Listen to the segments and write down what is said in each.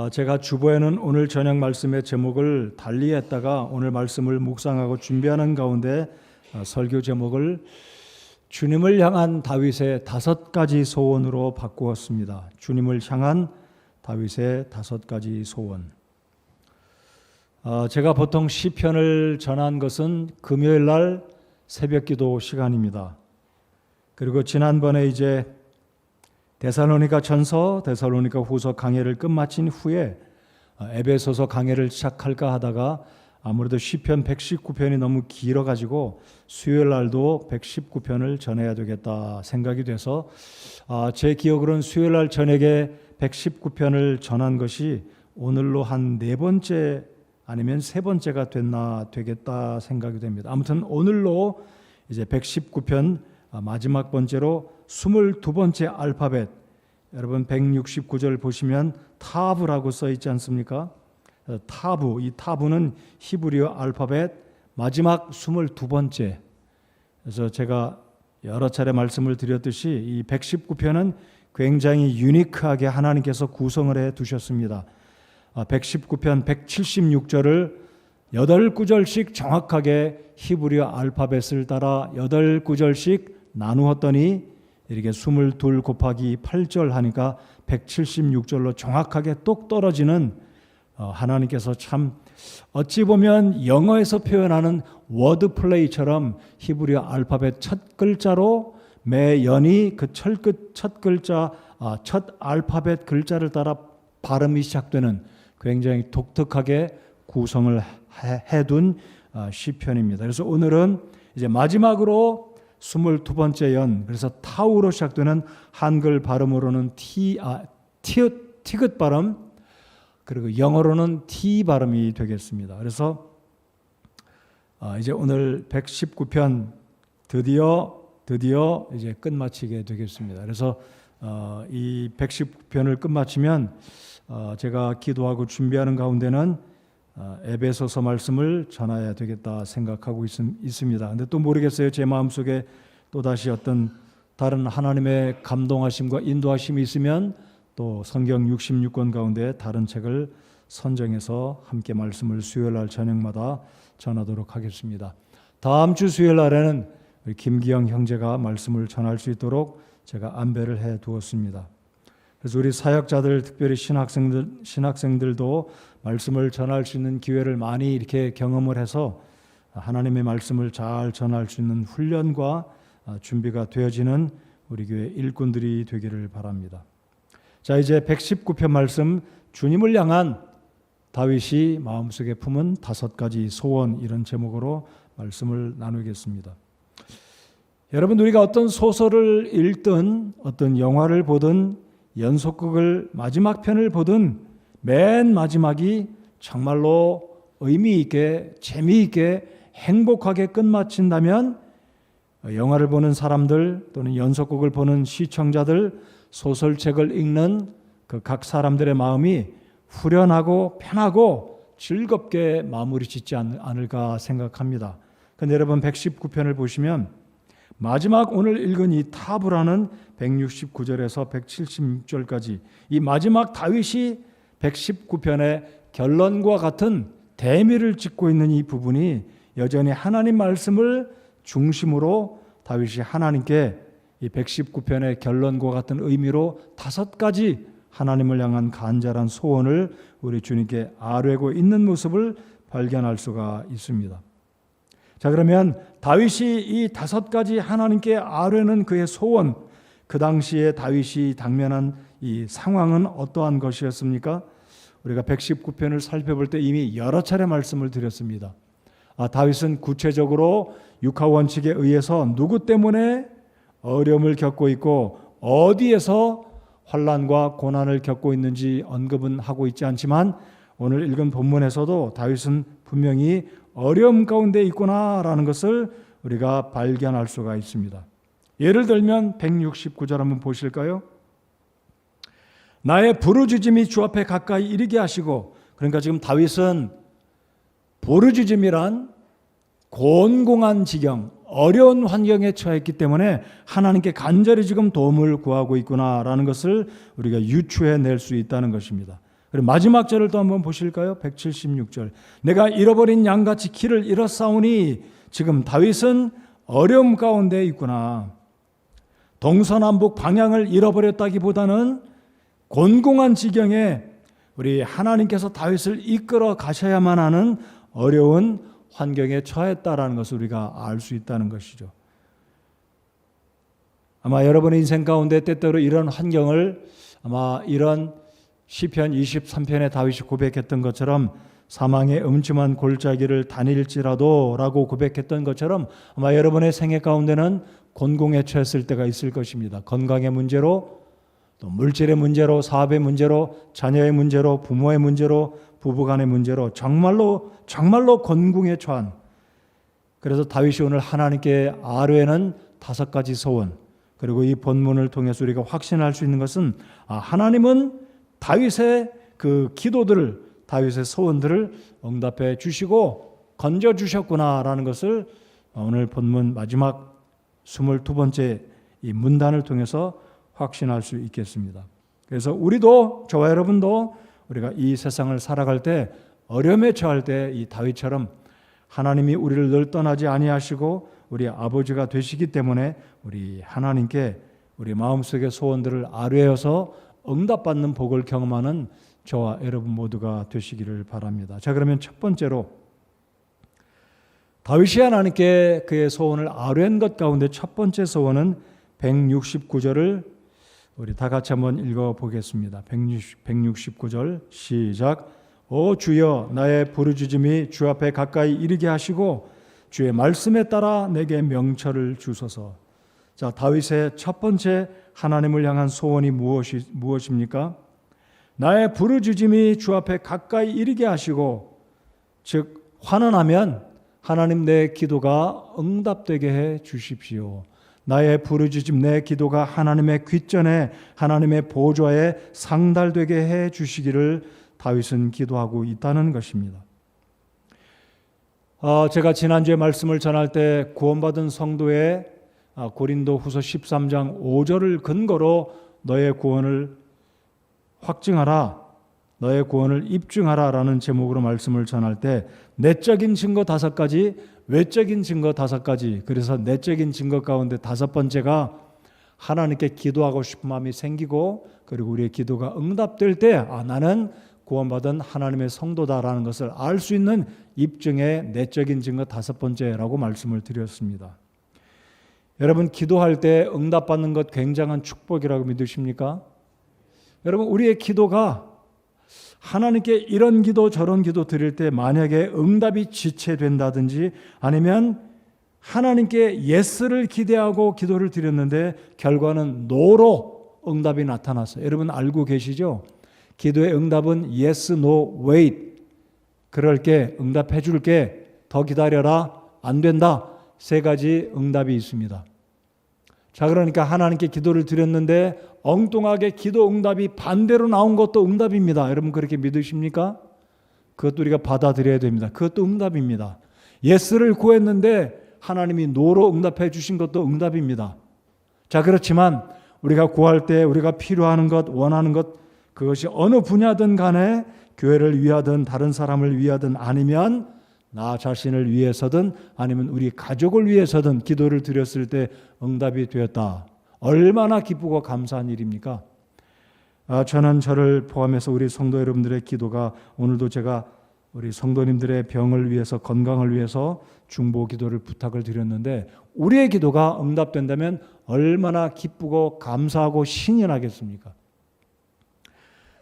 제가 주보에는 오늘 저녁 말씀의 제목을 달리 했다가 오늘 말씀을 묵상하고 준비하는 가운데 설교 제목을 주님을 향한 다윗의 5가지 소원으로 바꾸었습니다. 주님을 향한 다윗의 5가지 소원. 제가 보통 시편을 전한 것은 금요일 날 새벽기도 시간입니다. 그리고 지난번에 이제 데살로니가 전서, 데살로니가 후서 강해를 끝마친 후에 에베소서 강해를 시작할까 하다가 아무래도 시편 119편이 너무 길어가지고 수요일 날도 119편을 전해야 되겠다 생각이 돼서 제 기억으로는 수요일 날 저녁에 119편을 전한 것이 오늘로 한 4번째 아니면 3번째가 되겠다 생각이 됩니다. 아무튼 오늘로 이제 119편 마지막 번째로 22번째 알파벳, 여러분 169절 보시면 타브라고 써 있지 않습니까? 타브, 이 타브는 히브리어 알파벳 마지막 22번째. 그래서 제가 여러 차례 말씀을 드렸듯이 이 119편은 굉장히 유니크하게 하나님께서 구성을 해 두셨습니다. 119편 176절을 8구절씩 정확하게 히브리어 알파벳을 따라 8구절씩 나누었더니 이렇게 22 곱하기 8절 하니까 176절로 정확하게 똑 떨어지는 하나님께서 참 어찌 보면 영어에서 표현하는 워드 플레이처럼 히브리어 알파벳 첫 글자로 매 연이 그 첫 글자, 첫 알파벳 글자를 따라 발음이 시작되는 굉장히 독특하게 구성을 해둔 시편입니다. 그래서 오늘은 이제 마지막으로 22번째 연, 그래서 타우로 시작되는 한글 발음으로는 티귿 발음, 그리고 영어로는 T 발음이 되겠습니다. 그래서 이제 오늘 119편 드디어 이제 끝마치게 되겠습니다. 그래서 이 119편을 끝마치면 제가 기도하고 준비하는 가운데는 에베소서 말씀을 전해야 되겠다 생각하고 있습니다. 근데 또 모르겠어요. 제 마음속에 또다시 어떤 다른 하나님의 감동하심과 인도하심이 있으면 또 성경 66권 가운데 다른 책을 선정해서 함께 말씀을 수요일 날 저녁마다 전하도록 하겠습니다. 다음 주 수요일 날에는 우리 김기영 형제가 말씀을 전할 수 있도록 제가 안배를 해 두었습니다. 그래서 우리 사역자들, 특별히 신학생들도 말씀을 전할 수 있는 기회를 많이 이렇게 경험을 해서 하나님의 말씀을 잘 전할 수 있는 훈련과 준비가 되어지는 우리 교회 일꾼들이 되기를 바랍니다. 자, 이제 119편 말씀, 주님을 향한 다윗이 마음속에 품은 5가지 소원, 이런 제목으로 말씀을 나누겠습니다. 여러분, 우리가 어떤 소설을 읽든 어떤 영화를 보든 연속극을 마지막 편을 보든 맨 마지막이 정말로 의미 있게, 재미있게, 행복하게 끝마친다면 영화를 보는 사람들 또는 연속극을 보는 시청자들, 소설책을 읽는 그 각 사람들의 마음이 후련하고 편하고 즐겁게 마무리 짓지 않을까 생각합니다. 그런데 여러분 119편을 보시면 마지막 오늘 읽은 이 타브라는 169절에서 176절까지 이 마지막 다윗이 119편의 결론과 같은 대미를 짓고 있는 이 부분이 여전히 하나님 말씀을 중심으로 다윗이 하나님께 이 119편의 결론과 같은 의미로 5가지 하나님을 향한 간절한 소원을 우리 주님께 아뢰고 있는 모습을 발견할 수가 있습니다. 자, 그러면 다윗이 이 5가지 하나님께 아뢰는 그의 소원, 그 당시에 다윗이 당면한 이 상황은 어떠한 것이었습니까? 우리가 119편을 살펴볼 때 이미 여러 차례 말씀을 드렸습니다. 다윗은 구체적으로 육하 원칙에 의해서 누구 때문에 어려움을 겪고 있고 어디에서 환난과 고난을 겪고 있는지 언급은 하고 있지 않지만 오늘 읽은 본문에서도 다윗은 분명히 어려움 가운데 있구나라는 것을 우리가 발견할 수가 있습니다. 예를 들면 169절 한번 보실까요? 나의 부르짖음이 주 앞에 가까이 이르게 하시고, 그러니까 지금 다윗은 부르짖음이란 곤공한 지경, 어려운 환경에 처했기 때문에 하나님께 간절히 지금 도움을 구하고 있구나라는 것을 우리가 유추해낼 수 있다는 것입니다. 그리고 마지막 절을 또 한번 보실까요? 176절. 내가 잃어버린 양같이 길을 잃었사오니 지금 다윗은 어려움 가운데 있구나. 동서남북 방향을 잃어버렸다기보다는 곤궁한 지경에 우리 하나님께서 다윗을 이끌어 가셔야만 하는 어려운 환경에 처했다라는 것을 우리가 알 수 있다는 것이죠. 아마 여러분의 인생 가운데 때때로 이런 환경을 아마 이런 시편 23편의 다윗이 고백했던 것처럼 사망의 음침한 골짜기를 다닐지라도 라고 고백했던 것처럼 아마 여러분의 생애 가운데는 곤궁에 처했을 때가 있을 것입니다. 건강의 문제로, 또 물질의 문제로, 사업의 문제로, 자녀의 문제로, 부모의 문제로, 부부간의 문제로 정말로 곤궁에 처한, 그래서 다윗이 오늘 하나님께 아뢰는 5가지 소원, 그리고 이 본문을 통해서 우리가 확신할 수 있는 것은 하나님은 다윗의 그 기도들을, 다윗의 소원들을 응답해 주시고 건져 주셨구나라는 것을 오늘 본문 마지막 22번째 이 문단을 통해서 확신할 수 있겠습니다. 그래서 우리도, 저와 여러분도 우리가 이 세상을 살아갈 때, 어려움에 처할 때 이 다윗처럼 하나님이 우리를 늘 떠나지 아니하시고 우리 아버지가 되시기 때문에 우리 하나님께 우리 마음속의 소원들을 아뢰어서 응답받는 복을 경험하는 저와 여러분 모두가 되시기를 바랍니다. 자, 그러면 첫 번째로 다윗이 하나님께 그의 소원을 아뢰는 것 가운데 첫 번째 소원은 169절을 우리 다 같이 한번 읽어보겠습니다. 169절 시작. 오 주여, 나의 부르짖음이 주 앞에 가까이 이르게 하시고 주의 말씀에 따라 내게 명철을 주소서. 자, 다윗의 첫 번째 하나님을 향한 소원이 무엇입니까? 나의 부르짖음이 주 앞에 가까이 이르게 하시고, 즉 환원하면 하나님 내 기도가 응답되게 해 주십시오. 나의 부르짖음, 내 기도가 하나님의 귓전에, 하나님의 보좌에 상달되게 해 주시기를 다윗은 기도하고 있다는 것입니다. 제가 지난주에 말씀을 전할 때 구원받은 성도의 고린도 후서 13장 5절을 근거로 너의 구원을 확증하라, 너의 구원을 입증하라 라는 제목으로 말씀을 전할 때 내적인 증거 5가지, 외적인 증거 5가지, 그래서 내적인 증거 가운데 5번째가 하나님께 기도하고 싶은 마음이 생기고, 그리고 우리의 기도가 응답될 때 나는 구원받은 하나님의 성도다라는 것을 알 수 있는 입증의 내적인 증거 5번째라고 말씀을 드렸습니다. 여러분, 기도할 때 응답받는 것 굉장한 축복이라고 믿으십니까? 여러분, 우리의 기도가 하나님께 이런 기도 저런 기도 드릴 때 만약에 응답이 지체된다든지 아니면 하나님께 예스를 기대하고 기도를 드렸는데 결과는 노로 응답이 나타났어요. 여러분 알고 계시죠? 기도의 응답은 yes, no, wait. 그럴게, 응답해 줄게, 더 기다려라, 안 된다. 3가지 응답이 있습니다. 자, 그러니까 하나님께 기도를 드렸는데 엉뚱하게 기도 응답이 반대로 나온 것도 응답입니다. 여러분 그렇게 믿으십니까? 그것도 우리가 받아들여야 됩니다. 그것도 응답입니다. 예스를 구했는데 하나님이 노로 응답해 주신 것도 응답입니다. 자, 그렇지만 우리가 구할 때 우리가 필요한 것, 원하는 것, 그것이 어느 분야든 간에 교회를 위하든 다른 사람을 위하든 아니면 나 자신을 위해서든 아니면 우리 가족을 위해서든 기도를 드렸을 때 응답이 되었다. 얼마나 기쁘고 감사한 일입니까? 저는 저를 포함해서 우리 성도 여러분들의 기도가, 오늘도 제가 우리 성도님들의 병을 위해서, 건강을 위해서 중보 기도를 부탁을 드렸는데 우리의 기도가 응답된다면 얼마나 기쁘고 감사하고 신이 나겠습니까?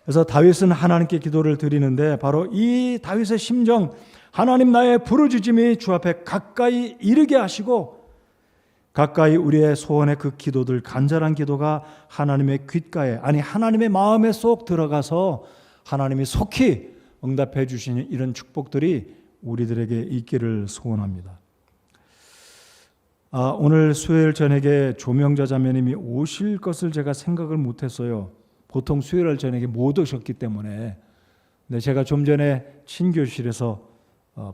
그래서 다윗은 하나님께 기도를 드리는데 바로 이 다윗의 심정, 하나님 나의 부르짖음이 주 앞에 가까이 이르게 하시고 가까이 우리의 소원의 그 기도들, 간절한 기도가 하나님의 귓가에, 아니 하나님의 마음에 쏙 들어가서 하나님이 속히 응답해 주시는 이런 축복들이 우리들에게 있기를 소원합니다. 오늘 수요일 저녁에 조명자 자매님이 오실 것을 제가 생각을 못했어요. 보통 수요일 저녁에 못 오셨기 때문에. 근데 제가 좀 전에 친교실에서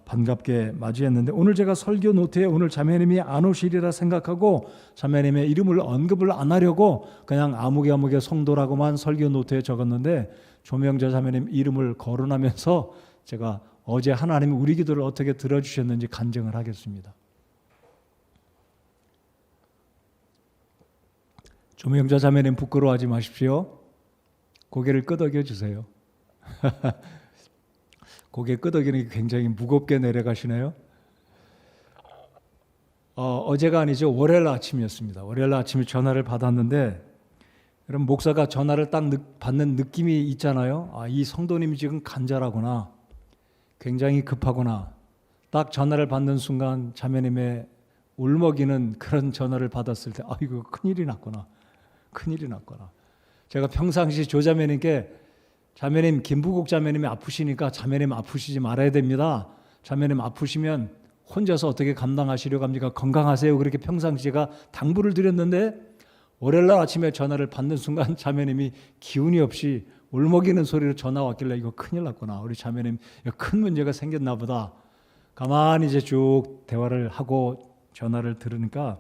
반갑게 맞이했는데 오늘 제가 설교 노트에 오늘 자매님이 안 오시리라 생각하고 자매님의 이름을 언급을 안 하려고 그냥 아무개 성도라고만 설교 노트에 적었는데 조명자 자매님 이름을 거론하면서 제가 어제 하나님이 우리 기도를 어떻게 들어주셨는지 간증을 하겠습니다. 조명자 자매님 부끄러워하지 마십시오. 고개를 끄덕여 주세요. 고개 끄덕이는 게 굉장히 무겁게 내려가시네요. 어제가 아니죠. 월요일 아침이었습니다. 월요일 아침에 전화를 받았는데 여러분 목사가 전화를 딱 받는 느낌이 있잖아요. 이 성도님이 지금 간절하구나. 굉장히 급하구나. 딱 전화를 받는 순간 자매님의 울먹이는 그런 전화를 받았을 때 이거 큰일이 났구나. 큰일이 났구나. 제가 평상시 조자매님께 자매님 김부국 자매님이 아프시니까 자매님 아프시지 말아야 됩니다. 자매님 아프시면 혼자서 어떻게 감당하시려고 합니까? 건강하세요. 그렇게 평상시에 제가 당부를 드렸는데 월요일날 아침에 전화를 받는 순간 자매님이 기운이 없이 울먹이는 소리로 전화 왔길래 이거 큰일 났구나. 우리 자매님 큰 문제가 생겼나 보다. 가만히 이제 쭉 대화를 하고 전화를 들으니까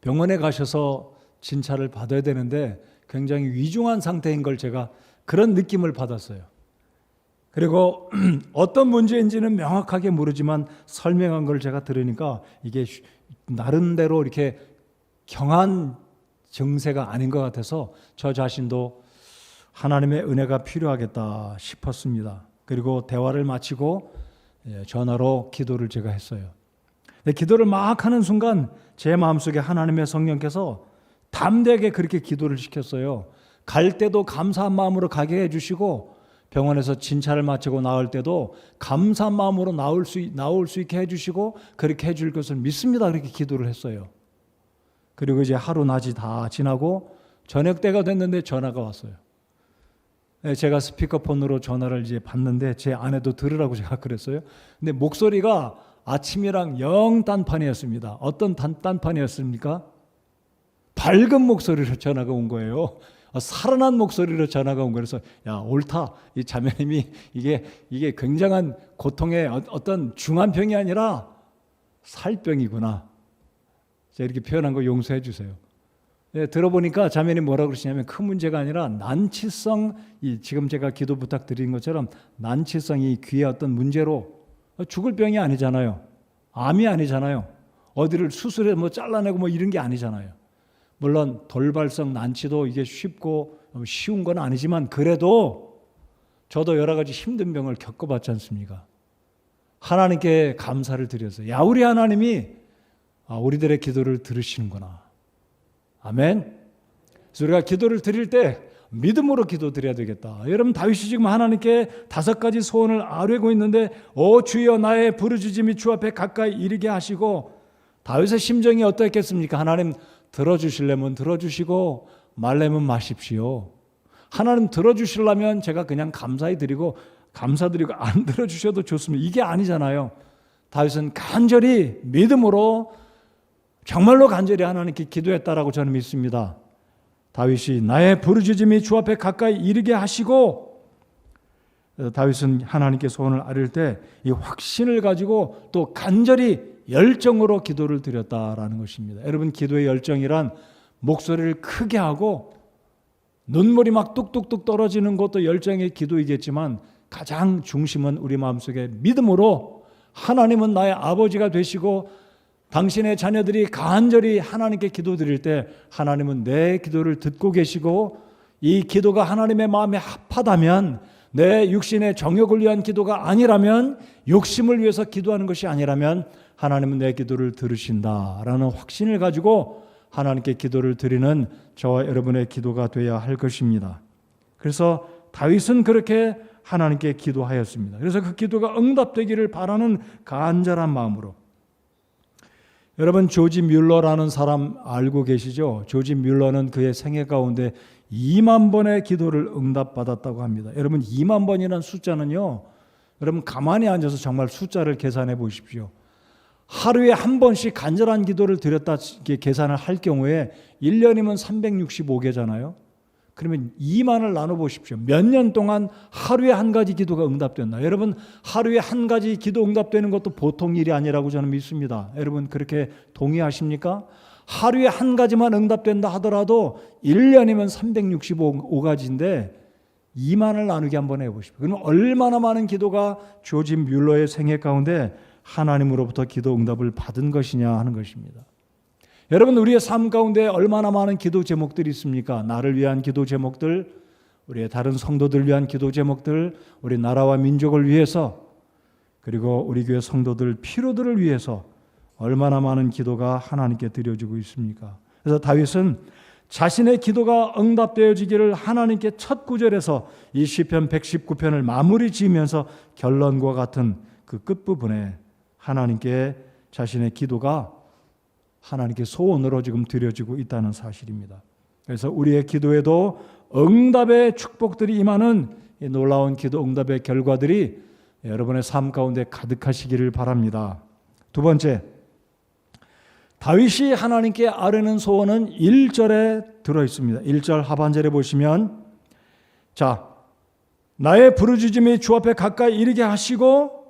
병원에 가셔서 진찰을 받아야 되는데 굉장히 위중한 상태인 걸 제가 그런 느낌을 받았어요. 그리고 어떤 문제인지는 명확하게 모르지만 설명한 걸 제가 들으니까 이게 나름대로 이렇게 경한 증세가 아닌 것 같아서 저 자신도 하나님의 은혜가 필요하겠다 싶었습니다. 그리고 대화를 마치고 전화로 기도를 제가 했어요. 기도를 막 하는 순간 제 마음속에 하나님의 성령께서 담대하게 그렇게 기도를 시켰어요. 갈 때도 감사한 마음으로 가게 해주시고 병원에서 진찰을 마치고 나올 때도 감사한 마음으로 나올 수 있게 해주시고 그렇게 해줄 것을 믿습니다. 그렇게 기도를 했어요. 그리고 이제 하루 낮이 다 지나고 저녁 때가 됐는데 전화가 왔어요. 제가 스피커폰으로 전화를 이제 받는데 제 아내도 들으라고 제가 그랬어요. 근데 목소리가 아침이랑 영 딴판이었습니다. 어떤 딴판이었습니까? 밝은 목소리로 전화가 온 거예요. 살아난 목소리로 전화가 온 거라서 야 옳다. 이 자매님이 이게 굉장한 고통의 어떤 중환병이 아니라 살병이구나. 제가 이렇게 표현한 거 용서해 주세요. 들어보니까 자매님 뭐라고 그러시냐면 큰 문제가 아니라 난치성 지금 제가 기도 부탁드린 것처럼 난치성이 귀의 어떤 문제로 죽을 병이 아니잖아요. 암이 아니잖아요. 어디를 수술해 잘라내고 이런 게 아니잖아요. 물론 돌발성 난치도 이게 쉽고 쉬운 건 아니지만 그래도 저도 여러 가지 힘든 병을 겪어봤지 않습니까? 하나님께 감사를 드렸어요. 야 우리 하나님이 우리들의 기도를 들으시는구나. 아멘. 그래서 우리가 기도를 드릴 때 믿음으로 기도드려야 되겠다. 여러분 다윗이 지금 하나님께 5가지 소원을 아뢰고 있는데 오 주여 나의 부르짖음이 주 앞에 가까이 이르게 하시고 다윗의 심정이 어떠했겠습니까? 하나님 들어주시려면 들어주시고 말려면 마십시오. 하나님 들어주시려면 제가 그냥 감사드리고 안 들어주셔도 좋습니다. 이게 아니잖아요. 다윗은 간절히 믿음으로 정말로 간절히 하나님께 기도했다라고 저는 믿습니다. 다윗이 나의 부르짖음이 주 앞에 가까이 이르게 하시고 다윗은 하나님께 소원을 아뢰을 때 이 확신을 가지고 또 간절히 열정으로 기도를 드렸다라는 것입니다. 여러분 기도의 열정이란 목소리를 크게 하고 눈물이 막 뚝뚝뚝 떨어지는 것도 열정의 기도이겠지만 가장 중심은 우리 마음속에 믿음으로 하나님은 나의 아버지가 되시고 당신의 자녀들이 간절히 하나님께 기도드릴 때 하나님은 내 기도를 듣고 계시고 이 기도가 하나님의 마음에 합하다면 내 육신의 정욕을 위한 기도가 아니라면 욕심을 위해서 기도하는 것이 아니라면 하나님은 내 기도를 들으신다라는 확신을 가지고 하나님께 기도를 드리는 저와 여러분의 기도가 되어야 할 것입니다. 그래서 다윗은 그렇게 하나님께 기도하였습니다. 그래서 그 기도가 응답되기를 바라는 간절한 마음으로 여러분 조지 뮬러라는 사람 알고 계시죠? 조지 뮬러는 그의 생애 가운데 2만 번의 기도를 응답받았다고 합니다. 여러분 2만 번이라는 숫자는요. 여러분 가만히 앉아서 정말 숫자를 계산해 보십시오. 하루에 한 번씩 간절한 기도를 드렸다 계산을 할 경우에 1년이면 365개잖아요. 그러면 2만을 나눠보십시오. 몇 년 동안 하루에 한 가지 기도가 응답됐나? 여러분 하루에 한 가지 기도 응답되는 것도 보통 일이 아니라고 저는 믿습니다. 여러분 그렇게 동의하십니까? 하루에 한 가지만 응답된다 하더라도 1년이면 365가지인데 2만을 나누기 한번 해보십시오. 그러면 얼마나 많은 기도가 조지 뮬러의 생애 가운데 하나님으로부터 기도 응답을 받은 것이냐 하는 것입니다. 여러분, 우리의 삶 가운데 얼마나 많은 기도 제목들이 있습니까? 나를 위한 기도 제목들, 우리의 다른 성도들 위한 기도 제목들, 우리 나라와 민족을 위해서, 그리고 우리 교회 성도들 필요들을 위해서 얼마나 많은 기도가 하나님께 드려지고 있습니까? 그래서 다윗은 자신의 기도가 응답되어지기를 하나님께 첫 구절에서 이 시편 119편을 마무리 지으면서 결론과 같은 그 끝부분에 하나님께 자신의 기도가 하나님께 소원으로 지금 드려지고 있다는 사실입니다. 그래서 우리의 기도에도 응답의 축복들이 임하는 이 놀라운 기도 응답의 결과들이 여러분의 삶 가운데 가득하시기를 바랍니다. 두 번째, 다윗이 하나님께 아뢰는 소원은 1절에 들어있습니다. 1절 하반절에 보시면, 자, 나의 부르짖음이 주 앞에 가까이 이르게 하시고,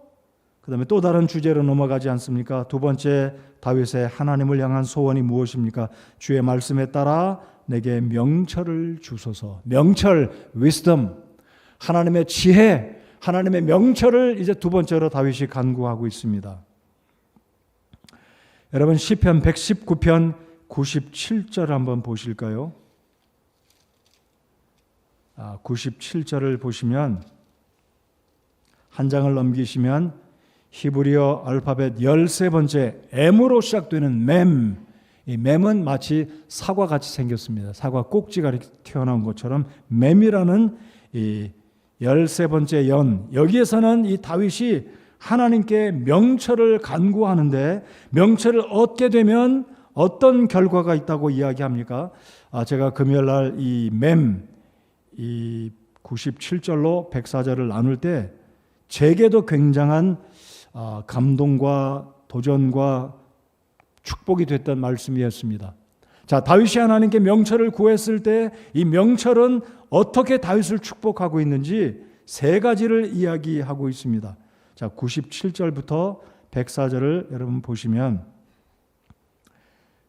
그 다음에 또 다른 주제로 넘어가지 않습니까? 두 번째 다윗의 하나님을 향한 소원이 무엇입니까? 주의 말씀에 따라 내게 명철을 주소서. 명철, wisdom, 하나님의 지혜, 하나님의 명철을 이제 두 번째로 다윗이 간구하고 있습니다. 여러분, 시편 119편 97절 한번 보실까요? 97절을 보시면 한 장을 넘기시면 히브리어 알파벳 13번째 M으로 시작되는 맴, 이 맴은 마치 사과같이 생겼습니다. 사과 꼭지가 이렇게 튀어나온 것처럼 맴이라는 이 13번째 연, 여기에서는 이 다윗이 하나님께 명철을 간구하는데, 명철을 얻게 되면 어떤 결과가 있다고 이야기합니까? 제가 금요일날 이 맴, 이 97절로 104절을 나눌 때 제게도 굉장한 감동과 도전과 축복이 됐던 말씀이었습니다. 자, 다윗이 하나님께 명철을 구했을 때 이 명철은 어떻게 다윗을 축복하고 있는지 세 가지를 이야기하고 있습니다. 자, 97절부터 104절을 여러분 보시면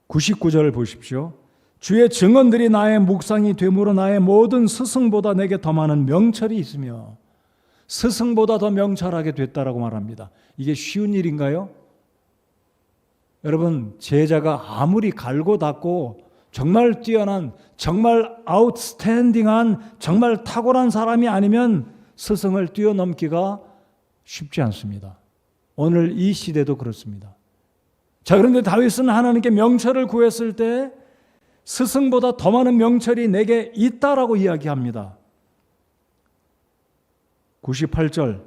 99절을 보십시오. 주의 증언들이 나의 묵상이 되므로 나의 모든 스승보다 내게 더 많은 명철이 있으며, 스승보다 더 명철하게 됐다라고 말합니다. 이게 쉬운 일인가요? 여러분, 제자가 아무리 갈고 닦고 정말 뛰어난, 정말 아웃스탠딩한, 정말 탁월한 사람이 아니면 스승을 뛰어넘기가 쉽지 않습니다. 오늘 이 시대도 그렇습니다. 자, 그런데 다윗은 하나님께 명철을 구했을 때 스승보다 더 많은 명철이 내게 있다라고 이야기합니다. 98절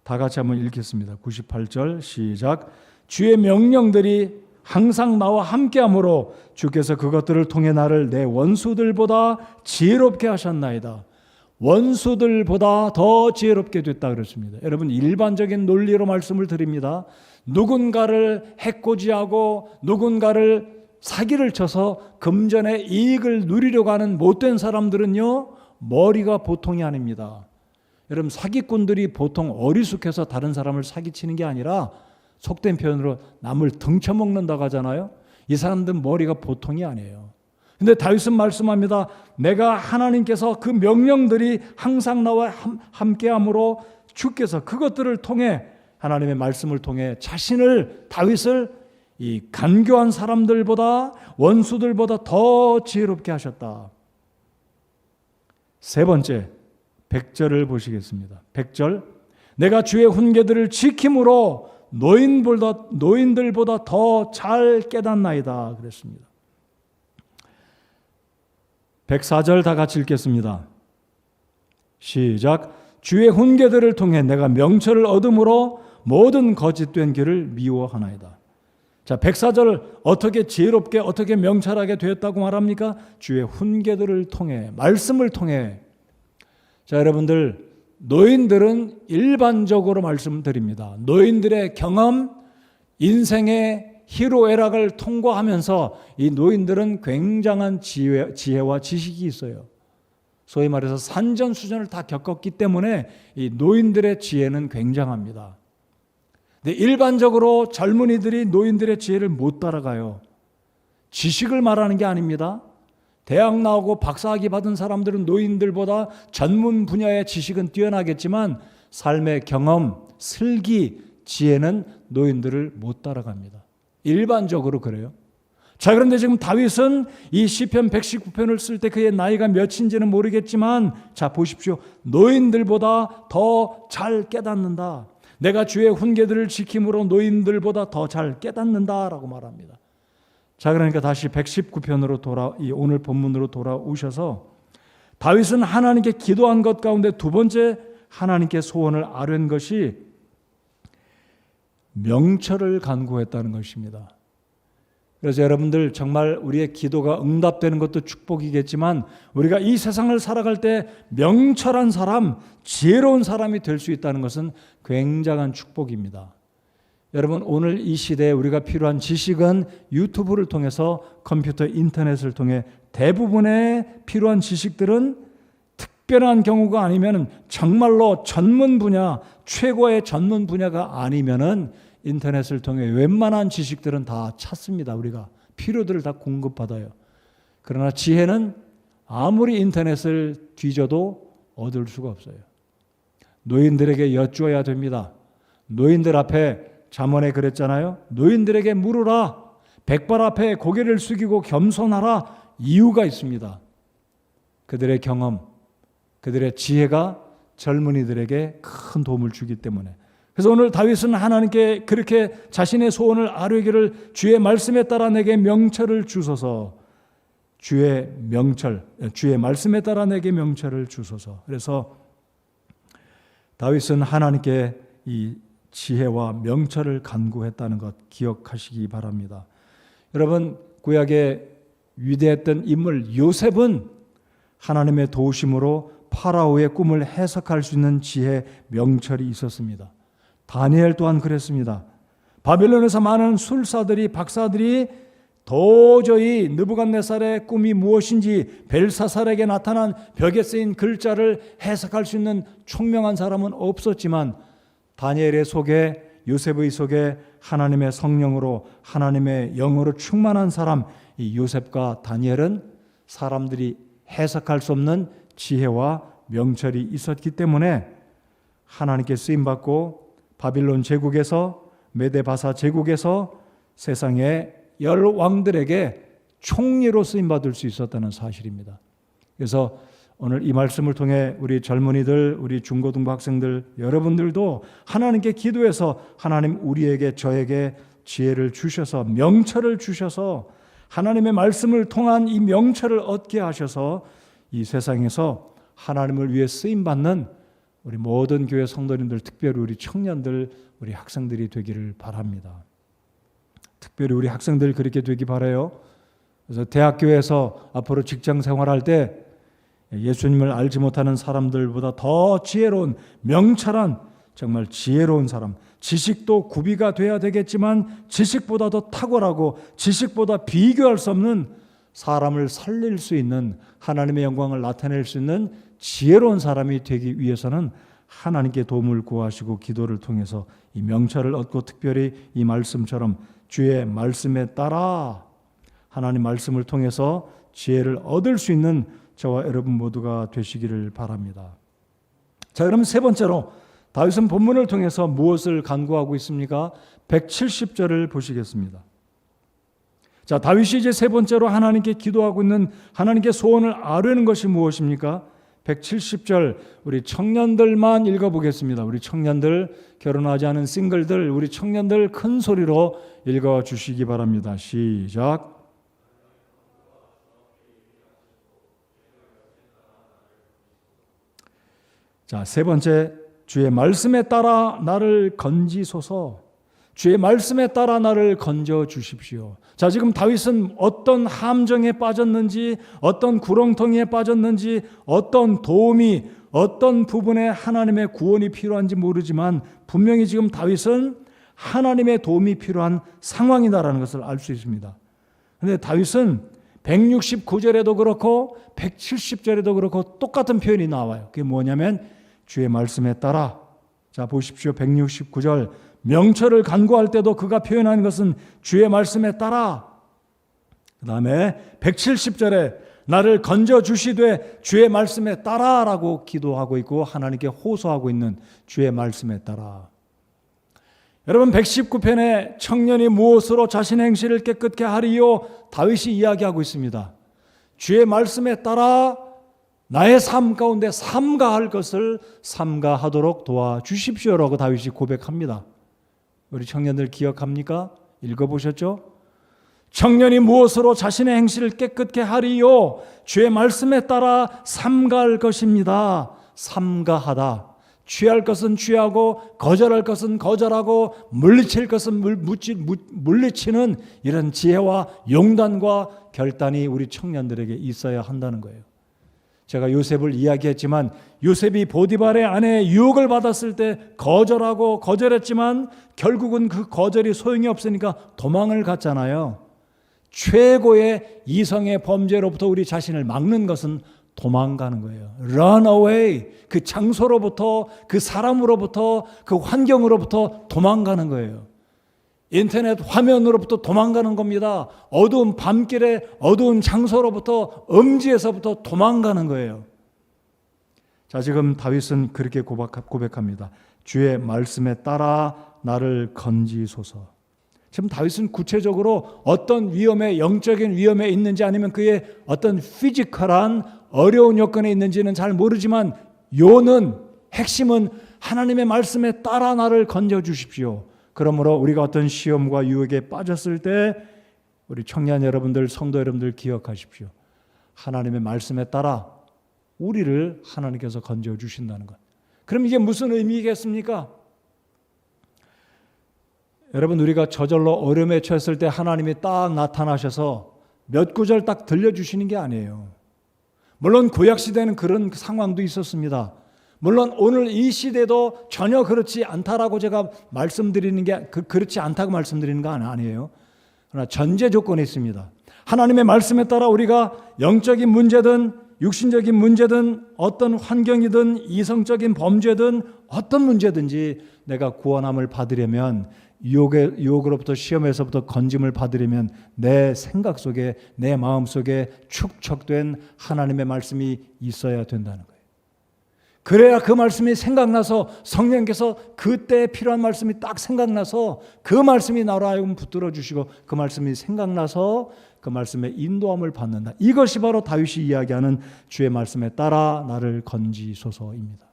다 같이 한번 읽겠습니다. 98절 시작. 주의 명령들이 항상 나와 함께하므로 주께서 그것들을 통해 나를 내 원수들보다 지혜롭게 하셨나이다. 원수들보다 더 지혜롭게 됐다 그랬습니다. 여러분, 일반적인 논리로 말씀을 드립니다. 누군가를 해코지하고 누군가를 사기를 쳐서 금전의 이익을 누리려고 하는 못된 사람들은요, 머리가 보통이 아닙니다. 여러분, 사기꾼들이 보통 어리숙해서 다른 사람을 사기치는 게 아니라 속된 표현으로 남을 등쳐먹는다고 하잖아요. 이 사람들은 머리가 보통이 아니에요. 근데 다윗은 말씀합니다. 내가 하나님께서 그 명령들이 항상 나와 함께함으로 주께서 그것들을 통해, 하나님의 말씀을 통해 자신을, 다윗을 이 간교한 사람들보다, 원수들보다 더 지혜롭게 하셨다. 세 번째 100절을 보시겠습니다. 100절. 내가 주의 훈계들을 지킴으로 노인들보다 더 잘 깨닫나이다 그랬습니다. 104절 다 같이 읽겠습니다. 시작. 주의 훈계들을 통해 내가 명철을 얻음으로 모든 거짓된 길을 미워하나이다. 자, 104절 어떻게 지혜롭게, 어떻게 명철하게 되었다고 말합니까? 주의 훈계들을 통해, 말씀을 통해. 자, 여러분들, 노인들은 일반적으로 말씀드립니다. 노인들의 경험, 인생의 희로애락을 통과하면서 이 노인들은 굉장한 지혜와 지식이 있어요. 소위 말해서 산전수전을 다 겪었기 때문에 이 노인들의 지혜는 굉장합니다. 근데 일반적으로 젊은이들이 노인들의 지혜를 못 따라가요. 지식을 말하는 게 아닙니다. 대학 나오고 박사학위 받은 사람들은 노인들보다 전문 분야의 지식은 뛰어나겠지만 삶의 경험, 슬기, 지혜는 노인들을 못 따라갑니다. 일반적으로 그래요. 자, 그런데 지금 다윗은 이 시편 119편을 쓸 때 그의 나이가 몇인지는 모르겠지만, 자, 보십시오. 노인들보다 더 잘 깨닫는다. 내가 주의 훈계들을 지킴으로 노인들보다 더 잘 깨닫는다라고 말합니다. 자, 그러니까 다시 119편으로 이 오늘 본문으로 돌아오셔서 다윗은 하나님께 기도한 것 가운데 두 번째 하나님께 소원을 아뢰는 것이 명철을 간구했다는 것입니다. 그래서 여러분들 정말 우리의 기도가 응답되는 것도 축복이겠지만 우리가 이 세상을 살아갈 때 명철한 사람, 지혜로운 사람이 될 수 있다는 것은 굉장한 축복입니다. 여러분, 오늘 이 시대에 우리가 필요한 지식은 유튜브를 통해서 컴퓨터, 인터넷을 통해 대부분의 필요한 지식들은 특별한 경우가 아니면 정말로 전문 분야, 최고의 전문 분야가 아니면은 인터넷을 통해 웬만한 지식들은 다 찾습니다. 우리가 필요들을 다 공급받아요. 그러나 지혜는 아무리 인터넷을 뒤져도 얻을 수가 없어요. 노인들에게 여쭈어야 됩니다. 노인들 앞에 잠언에 그랬잖아요. 노인들에게 물으라. 백발 앞에 고개를 숙이고 겸손하라. 이유가 있습니다. 그들의 경험, 그들의 지혜가 젊은이들에게 큰 도움을 주기 때문에. 그래서 오늘 다윗은 하나님께 그렇게 자신의 소원을 아뢰기를 주의 말씀에 따라 내게 명철을 주소서. 주의 말씀에 따라 내게 명철을 주소서. 그래서 다윗은 하나님께 이 지혜와 명철을 간구했다는 것 기억하시기 바랍니다. 여러분, 구약의 위대했던 인물 요셉은 하나님의 도우심으로 파라오의 꿈을 해석할 수 있는 지혜, 명철이 있었습니다. 다니엘 또한 그랬습니다. 바빌론에서 많은 술사들이, 박사들이 도저히 느부갓네살의 꿈이 무엇인지 벨사살에게 나타난 벽에 쓰인 글자를 해석할 수 있는 총명한 사람은 없었지만 다니엘의 속에, 요셉의 속에 하나님의 성령으로, 하나님의 영으로 충만한 사람, 이 요셉과 다니엘은 사람들이 해석할 수 없는 지혜와 명철이 있었기 때문에 하나님께 쓰임받고 바빌론 제국에서, 메데바사 제국에서 세상의 10왕들에게 총리로 쓰임받을 수 있었다는 사실입니다. 그래서 오늘 이 말씀을 통해 우리 젊은이들, 우리 중고등부 학생들, 여러분들도 하나님께 기도해서 하나님 우리에게, 저에게 지혜를 주셔서, 명철을 주셔서 하나님의 말씀을 통한 이 명철을 얻게 하셔서 이 세상에서 하나님을 위해 쓰임받는 우리 모든 교회 성도님들, 특별히 우리 청년들, 우리 학생들이 되기를 바랍니다. 특별히 우리 학생들 그렇게 되기 바라요. 그래서 대학교에서 앞으로 직장 생활할 때 예수님을 알지 못하는 사람들보다 더 지혜로운, 명철한, 정말 지혜로운 사람, 지식도 구비가 돼야 되겠지만 지식보다 더 탁월하고 지식보다 비교할 수 없는 사람을 살릴 수 있는, 하나님의 영광을 나타낼 수 있는 지혜로운 사람이 되기 위해서는 하나님께 도움을 구하시고 기도를 통해서 이 명철을 얻고, 특별히 이 말씀처럼 주의 말씀에 따라 하나님 말씀을 통해서 지혜를 얻을 수 있는 저와 여러분 모두가 되시기를 바랍니다. 자, 그럼 세 번째로 다윗은 본문을 통해서 무엇을 간구하고 있습니까? 170절을 보시겠습니다. 자, 다윗이 이제 세 번째로 하나님께 기도하고 있는, 하나님께 소원을 아뢰는 것이 무엇입니까? 170절 우리 청년들만 읽어보겠습니다. 우리 청년들, 결혼하지 않은 싱글들, 우리 청년들 큰 소리로 읽어주시기 바랍니다. 시작. 자, 세 번째, 주의 말씀에 따라 나를 건지소서. 주의 말씀에 따라 나를 건져 주십시오. 자, 지금 다윗은 어떤 함정에 빠졌는지, 어떤 구렁텅이에 빠졌는지, 어떤 도움이, 어떤 부분에 하나님의 구원이 필요한지 모르지만 분명히 지금 다윗은 하나님의 도움이 필요한 상황이다라는 것을 알 수 있습니다. 그런데 다윗은 169절에도 그렇고 170절에도 그렇고 똑같은 표현이 나와요. 그게 뭐냐면 주의 말씀에 따라. 자, 보십시오. 169절 명철을 간구할 때도 그가 표현하는 것은 주의 말씀에 따라. 그 다음에 170절에 나를 건져 주시되 주의 말씀에 따라라고 기도하고 있고 하나님께 호소하고 있는 주의 말씀에 따라. 여러분 119편의 청년이 무엇으로 자신의 행실을 깨끗게 하리요? 다윗이 이야기하고 있습니다. 주의 말씀에 따라 나의 삶 가운데 삼가할 것을 삼가하도록 도와주십시오라고 다윗이 고백합니다. 우리 청년들 기억합니까? 읽어보셨죠? 청년이 무엇으로 자신의 행실을 깨끗게 하리요? 주의 말씀에 따라 삼가할 것입니다. 삼가하다. 취할 것은 취하고 거절할 것은 거절하고 물리칠 것은 물리치는 이런 지혜와 용단과 결단이 우리 청년들에게 있어야 한다는 거예요. 제가 요셉을 이야기했지만 요셉이 보디발의 아내의 유혹을 받았을 때 거절하고 거절했지만 결국은 그 거절이 소용이 없으니까 도망을 갔잖아요. 최고의 이성의 범죄로부터 우리 자신을 막는 것은 도망가는 거예요. Run away. 그 장소로부터, 그 사람으로부터, 그 환경으로부터 도망가는 거예요. 인터넷 화면으로부터 도망가는 겁니다. 어두운 밤길에 어두운 장소로부터, 음지에서부터 도망가는 거예요. 자, 지금 다윗은 그렇게 고백합니다. 주의 말씀에 따라 나를 건지소서. 지금 다윗은 구체적으로 어떤 위험에, 영적인 위험에 있는지 아니면 그의 어떤 피지컬한 어려운 여건에 있는지는 잘 모르지만 요는, 핵심은 하나님의 말씀에 따라 나를 건져주십시오. 그러므로 우리가 어떤 시험과 유혹에 빠졌을 때 우리 청년 여러분들, 성도 여러분들 기억하십시오. 하나님의 말씀에 따라 우리를 하나님께서 건져주신다는 것. 그럼 이게 무슨 의미겠습니까? 여러분, 우리가 저절로 어려움에 처했을 때 하나님이 딱 나타나셔서 몇 구절 딱 들려주시는 게 아니에요. 물론 구약시대는 그런 상황도 있었습니다. 물론 오늘 이 시대도 전혀 그렇지 않다라고 제가 말씀드리는 게 그렇지 않다고 말씀드리는 거 아니에요. 그러나 전제 조건이 있습니다. 하나님의 말씀에 따라 우리가 영적인 문제든 육신적인 문제든 어떤 환경이든 이성적인 범죄든 어떤 문제든지 내가 구원함을 받으려면 유혹으로부터 시험에서부터 건짐을 받으려면 내 생각 속에 내 마음 속에 축적된 하나님의 말씀이 있어야 된다는 거예요. 그래야 그 말씀이 생각나서 성령께서 그때 필요한 말씀이 딱 생각나서 그 말씀이 나로 하여금 붙들어 주시고 그 말씀이 생각나서 그 말씀의 인도함을 받는다. 이것이 바로 다윗이 이야기하는 주의 말씀에 따라 나를 건지소서입니다.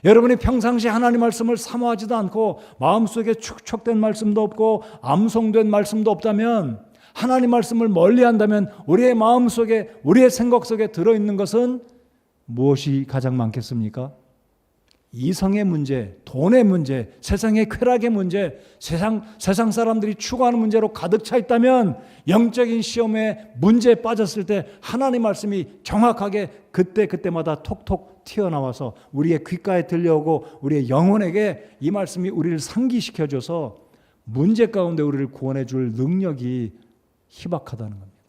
여러분이 평상시 하나님 말씀을 사모하지도 않고 마음속에 축적된 말씀도 없고 암송된 말씀도 없다면, 하나님 말씀을 멀리한다면 우리의 마음속에, 우리의 생각 속에 들어있는 것은 무엇이 가장 많겠습니까? 이성의 문제, 돈의 문제, 세상의 쾌락의 문제, 세상 사람들이 추구하는 문제로 가득 차 있다면, 영적인 시험에 문제에 빠졌을 때 하나님 말씀이 정확하게 그때마다 톡톡 튀어나와서 우리의 귓가에 들려오고 우리의 영혼에게 이 말씀이 우리를 상기시켜줘서 문제 가운데 우리를 구원해 줄 능력이 희박하다는 겁니다.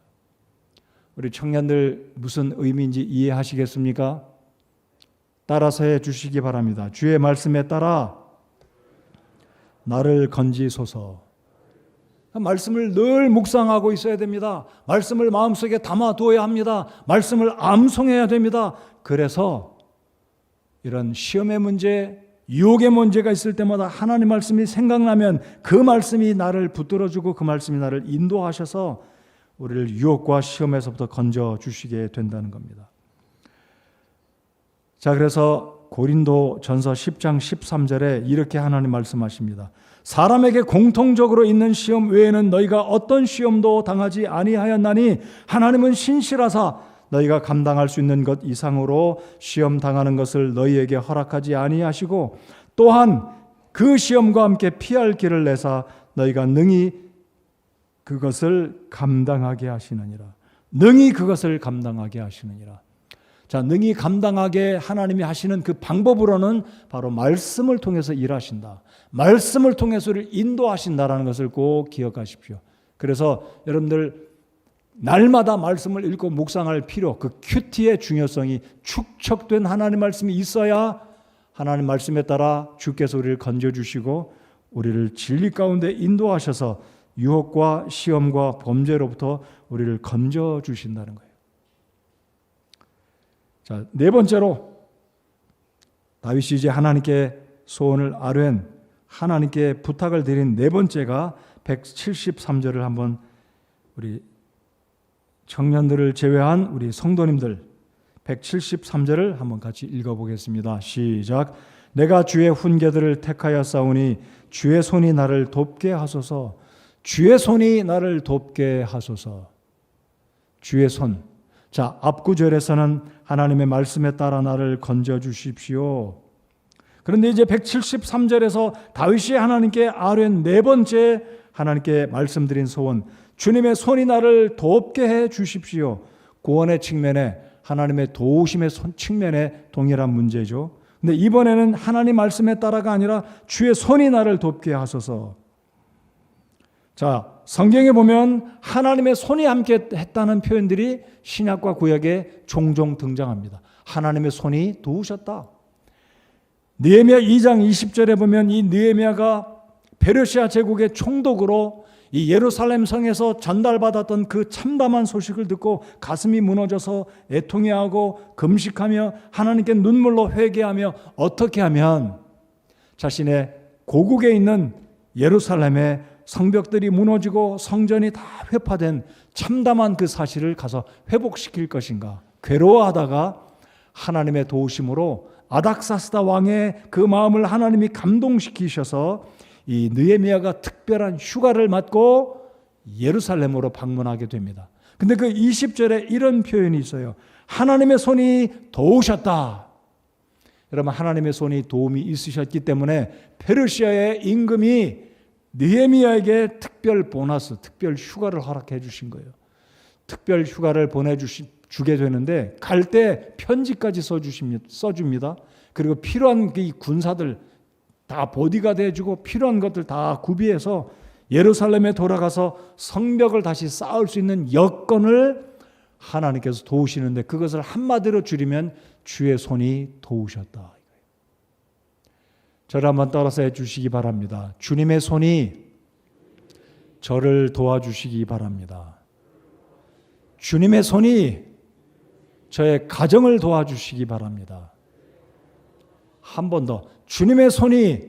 우리 청년들 무슨 의미인지 이해하시겠습니까? 따라서 해 주시기 바랍니다. 주의 말씀에 따라 나를 건지소서. 말씀을 늘 묵상하고 있어야 됩니다. 말씀을 마음속에 담아두어야 합니다. 말씀을 암송해야 됩니다. 그래서 이런 시험의 문제, 유혹의 문제가 있을 때마다 하나님 말씀이 생각나면 그 말씀이 나를 붙들어주고 그 말씀이 나를 인도하셔서 우리를 유혹과 시험에서부터 건져주시게 된다는 겁니다. 자, 그래서 고린도 전서 10장 13절에 이렇게 하나님 말씀하십니다. 사람에게 공통적으로 있는 시험 외에는 너희가 어떤 시험도 당하지 아니하였나니 하나님은 신실하사 너희가 감당할 수 있는 것 이상으로 시험 당하는 것을 너희에게 허락하지 아니하시고 또한 그 시험과 함께 피할 길을 내사 너희가 능히 그것을 감당하게 하시느니라. 능히 그것을 감당하게 하시느니라. 자, 능히 감당하게 하나님이 하시는 그 방법으로는 바로 말씀을 통해서 일하신다. 말씀을 통해서 우리를 인도하신다라는 것을 꼭 기억하십시오. 그래서 여러분들 날마다 말씀을 읽고 묵상할 필요, 그 큐티의 중요성이 축적된 하나님 말씀이 있어야 하나님 말씀에 따라 주께서 우리를 건져주시고 우리를 진리 가운데 자, 네 번째로 다윗이 이제 하나님께 소원을 아뢰는, 하나님께 부탁을 드린 네 번째가 173절을 한번 우리 청년들을 제외한 우리 성도님들 173절을 한번 같이 읽어보겠습니다. 시작. 내가 주의 훈계들을 택하여 싸우니 주의 손이 나를 돕게 하소서. 주의 손이 나를 돕게 하소서. 주의 손. 자, 앞구절에서는 하나님의 말씀에 따라 나를 건져 주십시오. 그런데 이제 173절에서 다윗이 하나님께 아뢰는 네 번째 하나님께 말씀드린 소원, 주님의 손이 나를 돕게 해 주십시오. 구원의 측면에, 하나님의 도우심의 측면에 동일한 문제죠. 근데 이번에는 하나님 말씀에 따라가 아니라 주의 손이 나를 돕게 하소서. 자, 성경에 보면 하나님의 손이 함께 했다는 표현들이 신약과 구약에 종종 등장합니다. 하나님의 손이 도우셨다. 느헤미야 2장 20절에 보면 이 느헤미야가 페르시아 제국의 총독으로 이 예루살렘 성에서 전달받았던 그 참담한 소식을 듣고 가슴이 무너져서 애통해하고 금식하며 하나님께 눈물로 회개하며 어떻게 하면 자신의 고국에 있는 예루살렘의 성벽들이 무너지고 성전이 다 회파된 참담한 그 사실을 가서 회복시킬 것인가 괴로워하다가 하나님의 도우심으로 아닥사스다 왕의 그 마음을 하나님이 감동시키셔서 이 느헤미야가 특별한 휴가를 맞고 예루살렘으로 방문하게 됩니다. 근데 그 20절에 이런 표현이 있어요. 하나님의 손이 도우셨다. 여러분, 하나님의 손이 도움이 있으셨기 때문에 페르시아의 임금이 느헤미야에게 특별 보너스, 특별 휴가를 허락해 주신 거예요. 특별 휴가를 보내주게 되는데 갈 때 편지까지 써줍니다. 그리고 필요한 이 군사들 다 보디가드 해주고 필요한 것들 다 구비해서 예루살렘에 돌아가서 성벽을 다시 쌓을 수 있는 여건을 하나님께서 도우시는데 그것을 한마디로 줄이면 주의 손이 도우셨다. 저를 한번 따라서 해주시기 바랍니다. 주님의 손이 저를 도와주시기 바랍니다. 주님의 손이 저의 가정을 도와주시기 바랍니다. 한 번 더, 주님의 손이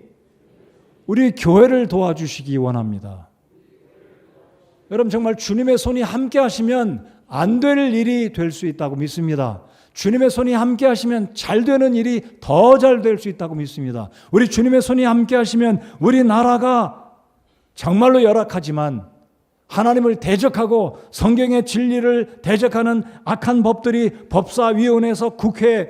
우리 교회를 도와주시기 원합니다. 여러분, 정말 주님의 손이 함께 하시면 안 될 일이 될 수 있다고 믿습니다. 주님의 손이 함께 하시면 잘 되는 일이 더 잘 될 수 있다고 믿습니다. 우리 주님의 손이 함께 하시면 우리 나라가 정말로 열악하지만 하나님을 대적하고 성경의 진리를 대적하는 악한 법들이 법사위원회에서 국회에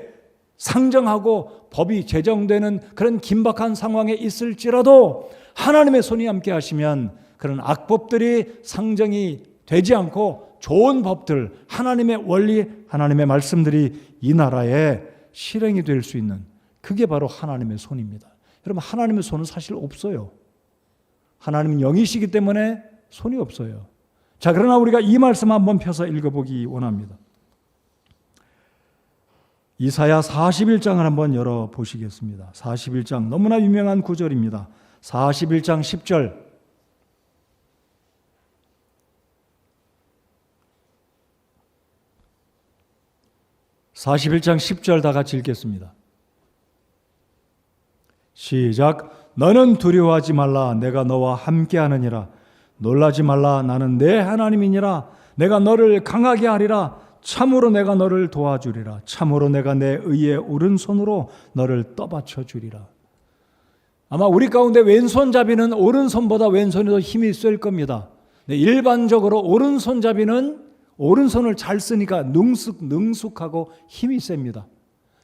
상정하고 법이 제정되는 그런 긴박한 상황에 있을지라도 하나님의 손이 함께 하시면 그런 악법들이 상정이 되지 않고 좋은 법들, 하나님의 원리, 하나님의 말씀들이 이 나라에 실행이 될 수 있는, 그게 바로 하나님의 손입니다. 여러분, 하나님의 손은 사실 없어요. 하나님은 영이시기 때문에 손이 없어요. 자, 그러나 우리가 이 말씀 한번 펴서 읽어보기 원합니다. 이사야 41장을 한번 열어보시겠습니다. 41장, 너무나 유명한 구절입니다. 41장 10절. 다 같이 읽겠습니다. 시작. 너는 두려워하지 말라. 내가 너와 함께하느니라. 놀라지 말라. 나는 내 하나님이니라. 내가 너를 강하게 하리라. 참으로 내가 너를 도와주리라. 참으로 내가 내 의의 오른손으로 너를 떠받쳐 주리라. 아마 우리 가운데 왼손잡이는 오른손보다 왼손이 더 힘이 셀 겁니다. 일반적으로 오른손잡이는 오른손을 잘 쓰니까 능숙하고 힘이 셉니다.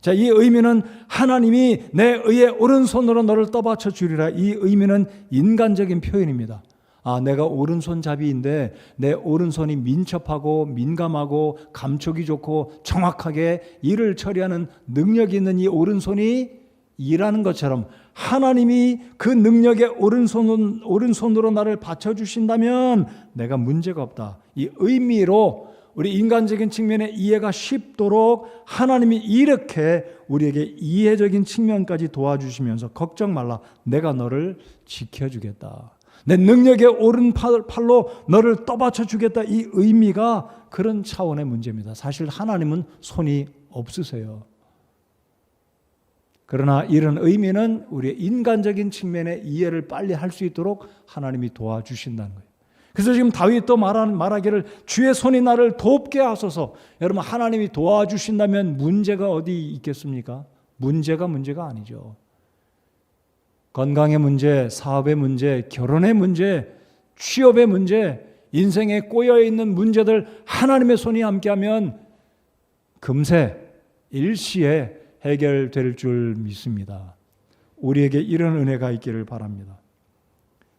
자, 이 의미는 하나님이 내 의의 오른손으로 너를 떠받쳐 주리라. 이 의미는 인간적인 표현입니다. 아, 내가 오른손잡이인데 내 오른손이 민첩하고 민감하고 감촉이 좋고 정확하게 일을 처리하는 능력이 있는 이 오른손이 일하는 것처럼 하나님이 그 능력의 오른손으로 나를 받쳐주신다면 내가 문제가 없다. 이 의미로 우리 인간적인 측면에 이해가 쉽도록 하나님이 이렇게 우리에게 이해적인 측면까지 도와주시면서 걱정 말라. 내가 너를 지켜주겠다. 내 능력의 오른팔로 너를 떠받쳐 주겠다. 이 의미가 그런 차원의 문제입니다. 사실 하나님은 손이 없으세요. 그러나 이런 의미는 우리의 인간적인 측면의 이해를 빨리 할 수 있도록 하나님이 도와주신다는 거예요. 그래서 지금 다윗도 말하기를 주의 손이 나를 돕게 하소서. 여러분, 하나님이 도와주신다면 문제가 어디 있겠습니까? 문제가 아니죠. 건강의 문제, 사업의 문제, 결혼의 문제, 취업의 문제, 인생에 꼬여있는 문제들 하나님의 손이 함께하면 금세 일시에 해결될 줄 믿습니다. 우리에게 이런 은혜가 있기를 바랍니다.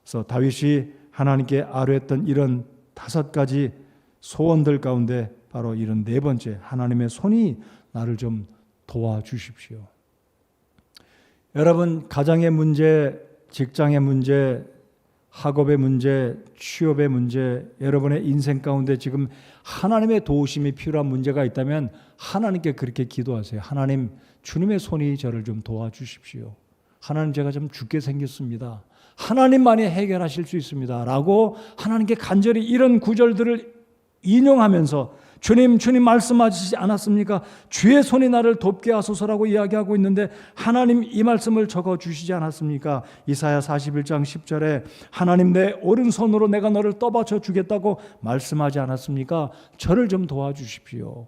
그래서 다윗이 하나님께 아뢰었던 이런 5가지 소원들 가운데 바로 이런 4번째, 하나님의 손이 나를 좀 도와주십시오. 여러분, 가정의 문제, 직장의 문제, 학업의 문제, 취업의 문제, 여러분의 인생 가운데 지금 하나님의 도우심이 필요한 문제가 있다면 하나님께 그렇게 기도하세요. 하나님, 주님의 손이 저를 좀 도와주십시오. 하나님, 제가 좀 죽게 생겼습니다. 하나님만이 해결하실 수 있습니다. 라고 하나님께 간절히 이런 구절들을 인용하면서 주님 말씀하시지 않았습니까? 주의 손이 나를 돕게 하소서라고 이야기하고 있는데 하나님 이 말씀을 적어주시지 않았습니까? 이사야 41장 10절에 하나님 내 오른손으로 내가 너를 떠받쳐 주겠다고 말씀하지 않았습니까? 저를 좀 도와주십시오.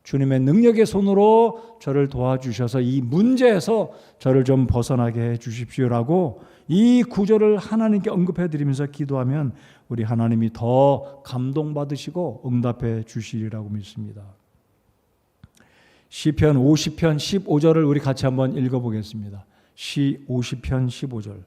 주님의 능력의 손으로 저를 도와주셔서 이 문제에서 저를 좀 벗어나게 해 주십시오라고 이 구절을 하나님께 언급해 드리면서 기도하면 우리 하나님이 더 감동받으시고 응답해 주시리라고 믿습니다. 시편 50편 15절을 우리 같이 한번 읽어보겠습니다. 시 50편 15절.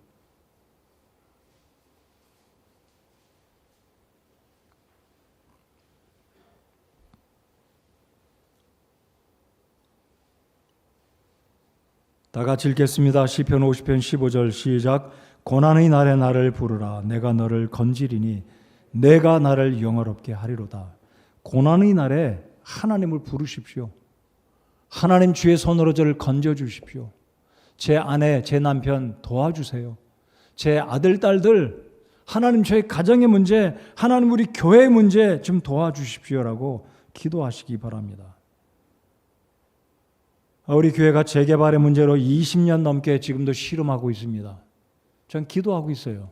다 같이 읽겠습니다. 시편 50편 15절 시작. 고난의 날에 나를 부르라. 내가 너를 건지리니 내가 나를 영화롭게 하리로다. 고난의 날에 하나님을 부르십시오. 하나님 주의 손으로 저를 건져주십시오. 제 아내, 제 남편 도와주세요. 제 아들, 딸들 하나님 저희 가정의 문제, 하나님 우리 교회의 문제 좀 도와주십시오라고 기도하시기 바랍니다. 우리 교회가 재개발의 문제로 20년 넘게 지금도 씨름하고 있습니다. 전 기도하고 있어요.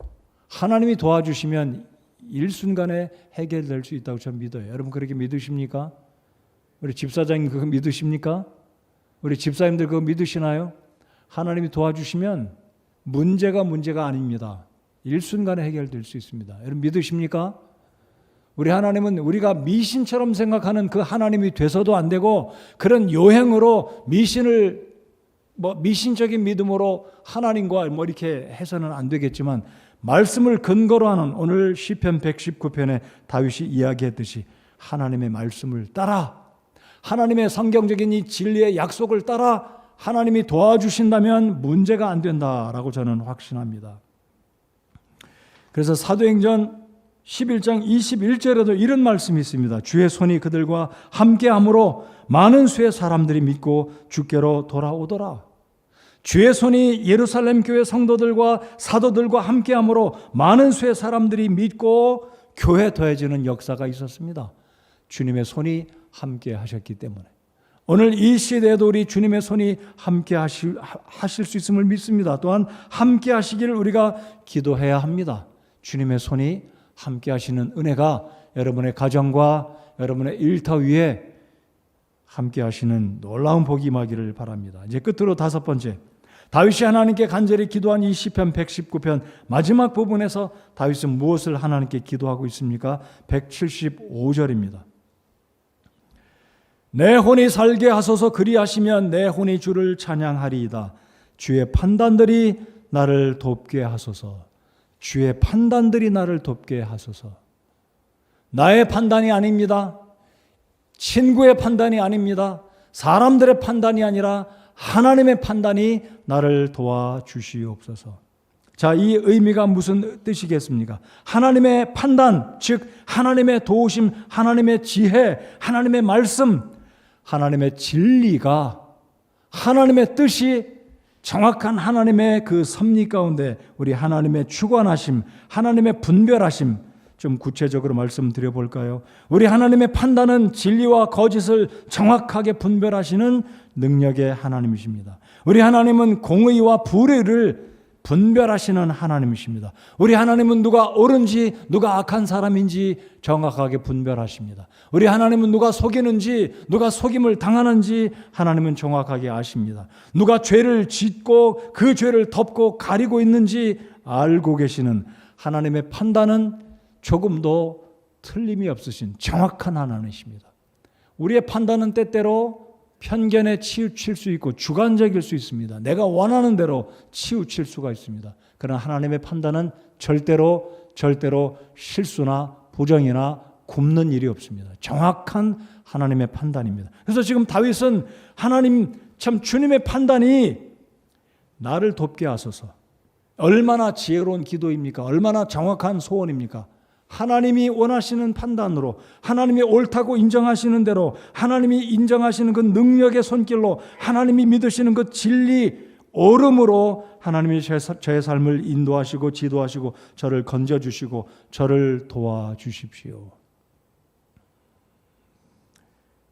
하나님이 도와주시면 일순간에 해결될 수 있다고 저는 믿어요. 여러분 그렇게 믿으십니까? 우리 집사장님 그거 믿으십니까? 우리 집사님들 그거 믿으시나요? 하나님이 도와주시면 문제가 아닙니다. 일순간에 해결될 수 있습니다. 여러분 믿으십니까? 우리 하나님은 우리가 미신처럼 생각하는 그 하나님이 돼서도 안 되고 그런 요행으로 미신적인 믿음으로 하나님과 이렇게 해서는 안 되겠지만 말씀을 근거로 하는 오늘 시편 119편에 다윗이 이야기했듯이 하나님의 말씀을 따라 하나님의 성경적인 이 진리의 약속을 따라 하나님이 도와주신다면 문제가 안 된다라고 저는 확신합니다. 그래서 사도행전 11장 21절에도 이런 말씀이 있습니다. 주의 손이 그들과 함께함으로 많은 수의 사람들이 믿고 주께로 돌아오더라. 주의 손이 예루살렘 교회 성도들과 사도들과 함께함으로 많은 수의 사람들이 믿고 교회 더해지는 역사가 있었습니다. 주님의 손이 함께 하셨기 때문에 오늘 이 시대에도 우리 주님의 손이 함께 하실 수 있음을 믿습니다. 또한 함께 하시기를 우리가 기도해야 합니다. 주님의 손이 함께 하시는 은혜가 여러분의 가정과 여러분의 일터 위에 함께 하시는 놀라운 복이 임하기를 바랍니다. 이제 끝으로 5번째, 다윗이 하나님께 간절히 기도한 이 시편 119편 마지막 부분에서 다윗은 무엇을 하나님께 기도하고 있습니까? 175절입니다. 내 혼이 살게 하소서. 그리하시면 내 혼이 주를 찬양하리이다. 주의 판단들이 나를 돕게 하소서. 주의 판단들이 나를 돕게 하소서. 나의 판단이 아닙니다. 친구의 판단이 아닙니다. 사람들의 판단이 아니라 하나님의 판단이 나를 도와주시옵소서. 자, 이 의미가 무슨 뜻이겠습니까? 하나님의 판단, 즉 하나님의 도우심, 하나님의 지혜, 하나님의 말씀, 하나님의 진리가 하나님의 뜻이 정확한 하나님의 그 섭리 가운데 우리 하나님의 주관하심, 하나님의 분별하심, 좀 구체적으로 말씀드려 볼까요? 우리 하나님의 판단은 진리와 거짓을 정확하게 분별하시는 능력의 하나님이십니다. 우리 하나님은 공의와 불의를 분별하시는 하나님이십니다. 우리 하나님은 누가 옳은지 누가 악한 사람인지 정확하게 분별하십니다. 우리 하나님은 누가 속이는지 누가 속임을 당하는지 하나님은 정확하게 아십니다. 누가 죄를 짓고 그 죄를 덮고 가리고 있는지 알고 계시는 하나님의 판단은 조금도 틀림이 없으신 정확한 하나님이십니다. 우리의 판단은 때때로 편견에 치우칠 수 있고 주관적일 수 있습니다. 내가 원하는 대로 치우칠 수가 있습니다. 그러나 하나님의 판단은 절대로 실수나 부정이나 굽는 일이 없습니다. 정확한 하나님의 판단입니다. 그래서 지금 다윗은 하나님 참 주님의 판단이 나를 돕게 하소서. 얼마나 지혜로운 기도입니까? 얼마나 정확한 소원입니까? 하나님이 원하시는 판단으로, 하나님이 옳다고 인정하시는 대로, 하나님이 인정하시는 그 능력의 손길로, 하나님이 믿으시는 그 진리, 옳음으로 하나님이 저의 삶을 인도하시고 지도하시고 저를 건져주시고 저를 도와주십시오.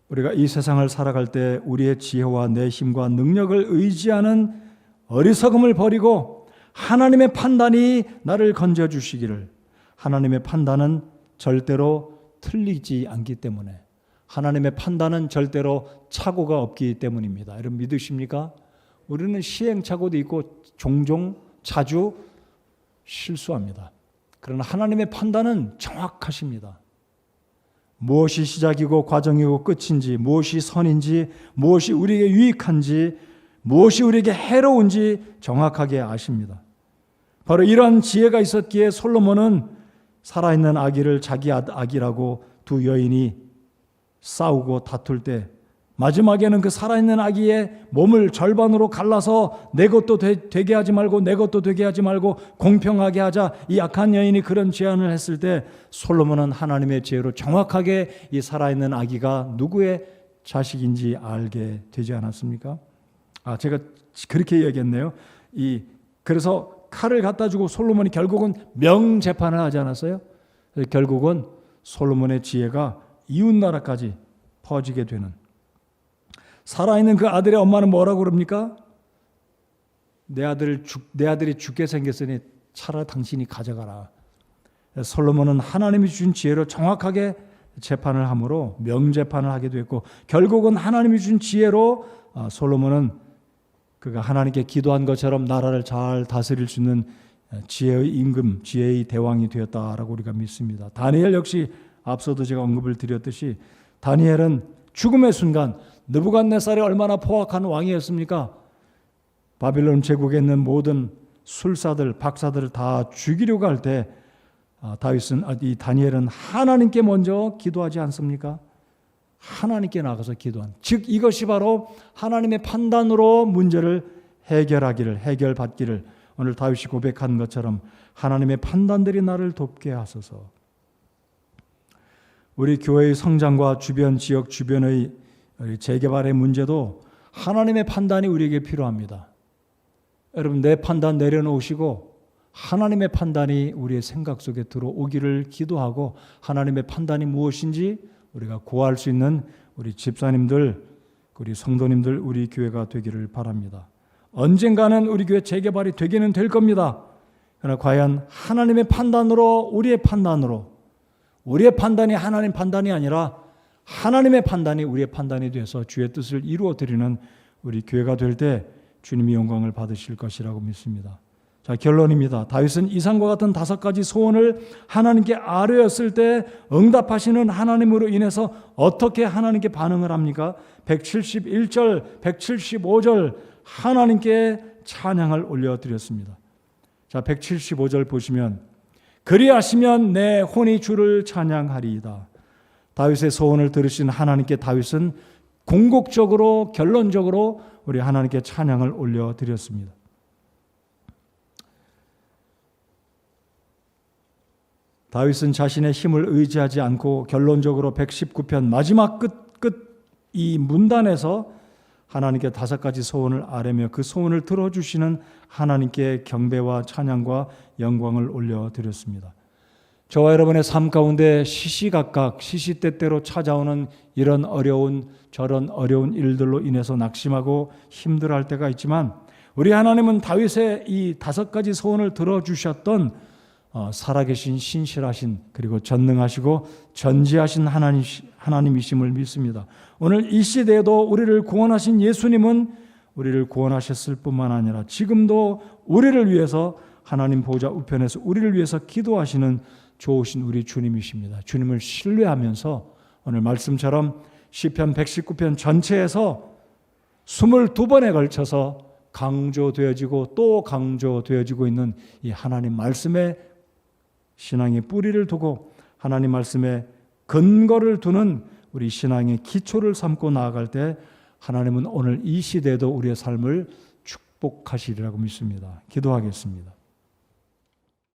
우리가 이 세상을 살아갈 때 우리의 지혜와 내 힘과 능력을 의지하는 어리석음을 버리고 하나님의 판단이 나를 건져주시기를, 하나님의 판단은 절대로 틀리지 않기 때문에, 하나님의 판단은 절대로 착오가 없기 때문입니다. 여러분 믿으십니까? 우리는 시행착오도 있고 종종 자주 실수합니다. 그러나 하나님의 판단은 정확하십니다. 무엇이 시작이고 과정이고 끝인지, 무엇이 선인지, 무엇이 우리에게 유익한지, 무엇이 우리에게 해로운지 정확하게 아십니다. 바로 이러한 지혜가 있었기에 솔로몬은 살아있는 아기를 자기 아기라고 두 여인이 싸우고 다툴 때 마지막에는 그 살아있는 아기의 몸을 절반으로 갈라서 내 것도 되게 하지 말고 내 것도 되게 하지 말고 공평하게 하자, 이 악한 여인이 그런 제안을 했을 때 솔로몬은 하나님의 지혜로 정확하게 이 살아있는 아기가 누구의 자식인지 알게 되지 않았습니까? 제가 그렇게 얘기했네요. 그래서 칼을 갖다 주고 솔로몬이 결국은 명재판을 하지 않았어요? 결국은 솔로몬의 지혜가 이웃나라까지 퍼지게 되는, 살아있는 그 아들의 엄마는 뭐라고 그럽니까? 내 아들이 죽게 생겼으니 차라리 당신이 가져가라. 솔로몬은 하나님이 주신 지혜로 정확하게 재판을 함으로 명재판을 하게 됐고, 결국은 하나님이 주신 지혜로 솔로몬은 그가 하나님께 기도한 것처럼 나라를 잘 다스릴 수 있는 지혜의 임금, 지혜의 대왕이 되었다라고 우리가 믿습니다. 다니엘 역시 앞서도 제가 언급을 드렸듯이 다니엘은 죽음의 순간, 느부갓네살이 얼마나 포악한 왕이었습니까? 바빌론 제국에 있는 모든 술사들, 박사들을 다 죽이려고 할 때 이 다니엘은 하나님께 먼저 기도하지 않습니까? 하나님께 나가서 기도한, 즉 이것이 바로 하나님의 판단으로 문제를 해결받기를 오늘 다윗이 고백한 것처럼 하나님의 판단들이 나를 돕게 하소서. 우리 교회의 성장과 주변 지역 주변의 재개발의 문제도 하나님의 판단이 우리에게 필요합니다. 여러분, 내 판단 내려놓으시고 하나님의 판단이 우리의 생각 속에 들어오기를 기도하고, 하나님의 판단이 무엇인지 우리가 구할 수 있는 우리 집사님들, 우리 성도님들, 우리 교회가 되기를 바랍니다. 언젠가는 우리 교회 재개발이 되기는 될 겁니다. 그러나 과연 하나님의 판단으로, 우리의 판단이 하나님 판단이 아니라 하나님의 판단이 우리의 판단이 돼서 주의 뜻을 이루어 드리는 우리 교회가 될 때 주님이 영광을 받으실 것이라고 믿습니다. 자, 결론입니다. 다윗은 이상과 같은 5가지 소원을 하나님께 아뢰었을 때 응답하시는 하나님으로 인해서 어떻게 하나님께 반응을 합니까? 171절, 175절 하나님께 찬양을 올려드렸습니다. 자, 175절 보시면 그리하시면 내 혼이 주를 찬양하리이다. 다윗의 소원을 들으신 하나님께 다윗은 궁극적으로, 결론적으로 우리 하나님께 찬양을 올려드렸습니다. 다윗은 자신의 힘을 의지하지 않고 결론적으로 119편 마지막 끝 이 문단에서 하나님께 5가지 소원을 아뢰며 그 소원을 들어주시는 하나님께 경배와 찬양과 영광을 올려드렸습니다. 저와 여러분의 삶 가운데 시시각각 시시때때로 찾아오는 이런 어려운 저런 어려운 일들로 인해서 낙심하고 힘들어할 때가 있지만 우리 하나님은 다윗의 이 5가지 소원을 들어주셨던 살아계신 신실하신 그리고 전능하시고 전지하신 하나님이심을 믿습니다. 오늘 이 시대에도 우리를 구원하신 예수님은 우리를 구원하셨을 뿐만 아니라 지금도 우리를 위해서 하나님 보좌 우편에서 우리를 위해서 기도하시는 좋으신 우리 주님이십니다. 주님을 신뢰하면서 오늘 말씀처럼 시편 119편 전체에서 22번에 걸쳐서 강조되어지고 또 강조되어지고 있는 이 하나님 말씀의 신앙의 뿌리를 두고 하나님 말씀에 근거를 두는 우리 신앙의 기초를 삼고 나아갈 때 하나님은 오늘 이 시대에도 우리의 삶을 축복하시리라고 믿습니다. 기도하겠습니다.